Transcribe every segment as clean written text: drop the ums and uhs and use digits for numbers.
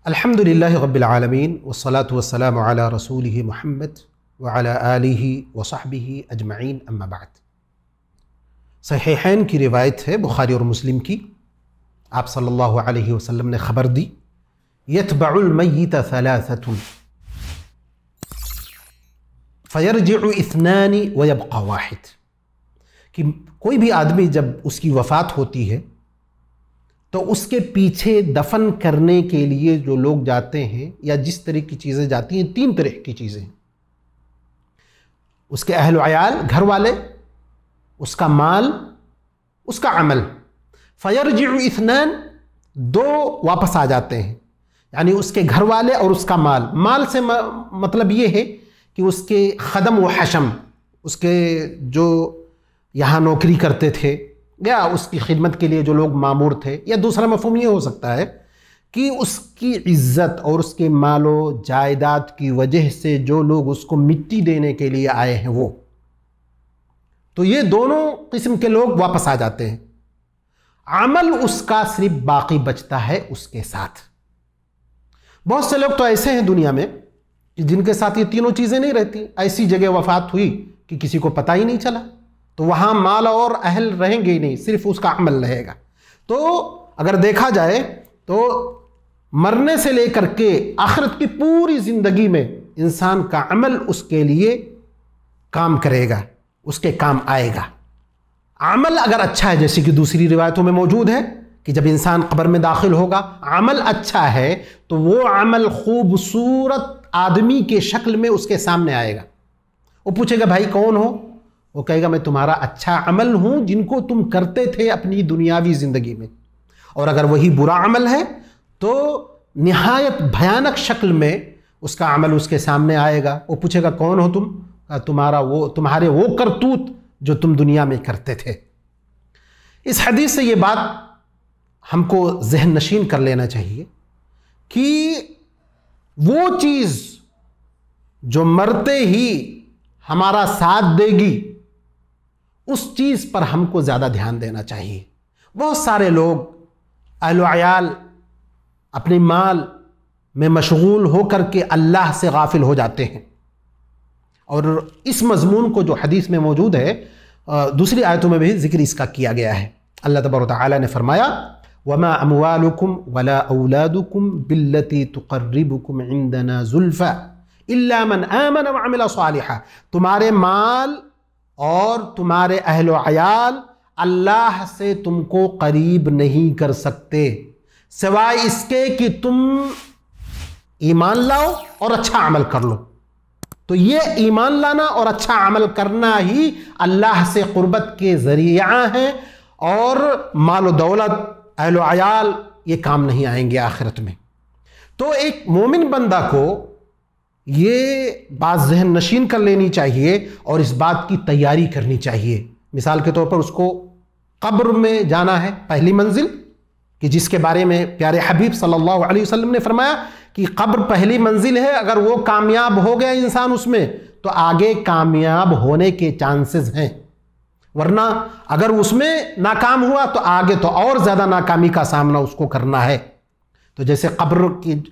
الحمدللہ رب العالمین والصلاة والسلام علی رسولہ محمد وعلی آلہ وصحبہ اجمعین اما بعد۔ صحیحین کی روایت ہے، بخاری اور مسلم کی۔ آپ صلی اللہ علیہ وسلم نے خبر دی، یتبع المیت ثلاثۃ فیرجع اثنان ویبقى واحد، کہ کوئی بھی آدمی جب اس کی وفات ہوتی ہے تو اس کے پیچھے دفن کرنے کے لیے جو لوگ جاتے ہیں یا جس طرح کی چیزیں جاتی ہیں، تین طرح کی چیزیں ہیں: اس کے اہل و عیال، گھر والے، اس کا مال، اس کا عمل۔ فیرجع اثنان، دو واپس آ جاتے ہیں، یعنی اس کے گھر والے اور اس کا مال۔ مال سے مطلب یہ ہے کہ اس کے خدم و حشم، اس کے جو یہاں نوکری کرتے تھے یا اس کی خدمت کے لیے جو لوگ مامور تھے، یا دوسرا مفہوم یہ ہو سکتا ہے کہ اس کی عزت اور اس کے مال و جائیداد کی وجہ سے جو لوگ اس کو مٹی دینے کے لیے آئے ہیں وہ، تو یہ دونوں قسم کے لوگ واپس آ جاتے ہیں۔ عمل اس کا صرف باقی بچتا ہے اس کے ساتھ۔ بہت سے لوگ تو ایسے ہیں دنیا میں کہ جن کے ساتھ یہ تینوں چیزیں نہیں رہتی، ایسی جگہ وفات ہوئی کہ کسی کو پتہ ہی نہیں چلا، تو وہاں مال اور اہل رہیں گے ہی نہیں، صرف اس کا عمل رہے گا۔ تو اگر دیکھا جائے تو مرنے سے لے کر کے آخرت کی پوری زندگی میں انسان کا عمل اس کے لیے کام کرے گا، اس کے کام آئے گا۔ عمل اگر اچھا ہے، جیسے کہ دوسری روایتوں میں موجود ہے کہ جب انسان قبر میں داخل ہوگا، عمل اچھا ہے تو وہ عمل خوبصورت آدمی کے شکل میں اس کے سامنے آئے گا۔ وہ پوچھے گا بھائی کون ہو؟ وہ کہے گا میں تمہارا اچھا عمل ہوں جن کو تم کرتے تھے اپنی دنیاوی زندگی میں۔ اور اگر وہی برا عمل ہے تو نہایت بھیانک شکل میں اس کا عمل اس کے سامنے آئے گا۔ وہ پوچھے گا کون ہو تم؟ تمہارے وہ کرتوت جو تم دنیا میں کرتے تھے۔ اس حدیث سے یہ بات ہم کو ذہن نشین کر لینا چاہیے کہ وہ چیز جو مرتے ہی ہمارا ساتھ دے گی، اس چیز پر ہم کو زیادہ دھیان دینا چاہیے۔ بہت سارے لوگ اہل و عیال اپنے مال میں مشغول ہو کر کے اللہ سے غافل ہو جاتے ہیں، اور اس مضمون کو جو حدیث میں موجود ہے، دوسری آیتوں میں بھی ذکر اس کا کیا گیا ہے۔ اللہ تبارک و تعالی نے فرمایا وَمَا أَمْوَالُكُمْ وَلَا أَوْلَادُكُمْ بِالَّتِي تُقَرِّبُكُمْ عِنْدَنَا زُلْفَى إِلَّا مَنْ آمَنَ وَعَمِلَ صَالِحًا، تمہارے مال اور تمہارے اہل و عیال اللہ سے تم کو قریب نہیں کر سکتے سوائے اس کے کہ تم ایمان لاؤ اور اچھا عمل کر لو۔ تو یہ ایمان لانا اور اچھا عمل کرنا ہی اللہ سے قربت کے ذریعہ ہیں، اور مال و دولت، اہل و عیال یہ کام نہیں آئیں گے آخرت میں۔ تو ایک مومن بندہ کو یہ بات ذہن نشین کر لینی چاہیے اور اس بات کی تیاری کرنی چاہیے۔ مثال کے طور پر اس کو قبر میں جانا ہے، پہلی منزل، کہ جس کے بارے میں پیارے حبیب صلی اللہ علیہ وسلم نے فرمایا کہ قبر پہلی منزل ہے، اگر وہ کامیاب ہو گیا انسان اس میں تو آگے کامیاب ہونے کے چانسز ہیں، ورنہ اگر اس میں ناکام ہوا تو آگے تو اور زیادہ ناکامی کا سامنا اس کو کرنا ہے۔ تو جیسے قبر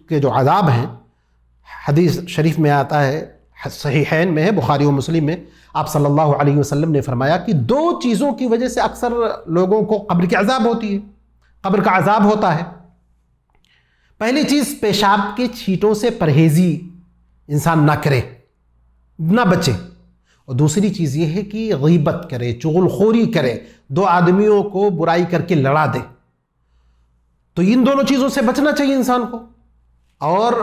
کے جو عذاب ہیں، حدیث شریف میں آتا ہے، صحیحین میں ہے، بخاری و مسلم میں، آپ صلی اللہ علیہ وسلم نے فرمایا کہ دو چیزوں کی وجہ سے اکثر لوگوں کو قبر کی عذاب ہوتی ہے، قبر کا عذاب ہوتا ہے۔ پہلی چیز، پیشاب کے چھینٹوں سے پرہیزی انسان نہ کرے، نہ بچے، اور دوسری چیز یہ ہے کہ غیبت کرے، چغل خوری کرے، دو آدمیوں کو برائی کر کے لڑا دے۔ تو ان دونوں چیزوں سے بچنا چاہیے انسان کو۔ اور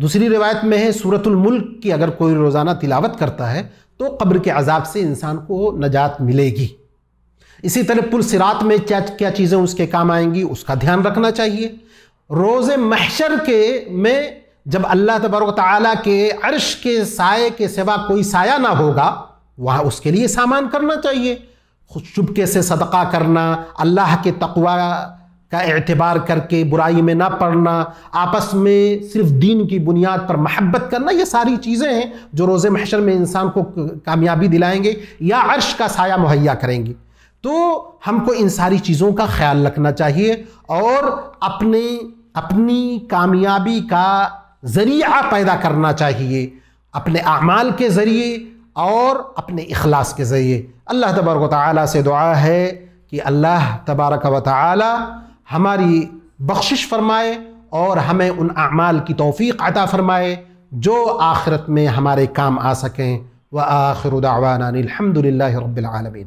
دوسری روایت میں ہے سورۃ الملک کی اگر کوئی روزانہ تلاوت کرتا ہے تو قبر کے عذاب سے انسان کو نجات ملے گی۔ اسی طرح پل صراط میں کیا چیزیں اس کے کام آئیں گی اس کا دھیان رکھنا چاہیے۔ روز محشر میں جب اللہ تبارک و تعالیٰ کے عرش کے سائے کے سوا کوئی سایہ نہ ہوگا، وہاں اس کے لیے سامان کرنا چاہیے، چپکے سے صدقہ کرنا، اللہ کے تقوی کا اعتبار کر کے برائی میں نہ پڑنا، آپس میں صرف دین کی بنیاد پر محبت کرنا، یہ ساری چیزیں ہیں جو روز محشر میں انسان کو کامیابی دلائیں گے یا عرش کا سایہ مہیا کریں گی۔ تو ہم کو ان ساری چیزوں کا خیال رکھنا چاہیے اور اپنے اپنی کامیابی کا ذریعہ پیدا کرنا چاہیے، اپنے اعمال کے ذریعے اور اپنے اخلاص کے ذریعے۔ اللہ تبارک و تعالیٰ سے دعا ہے کہ اللہ تبارک و تعالیٰ ہماری بخشش فرمائے اور ہمیں ان اعمال کی توفیق عطا فرمائے جو آخرت میں ہمارے کام آ سکیں۔ وآخر دعوانا الحمد للہ رب العالمین۔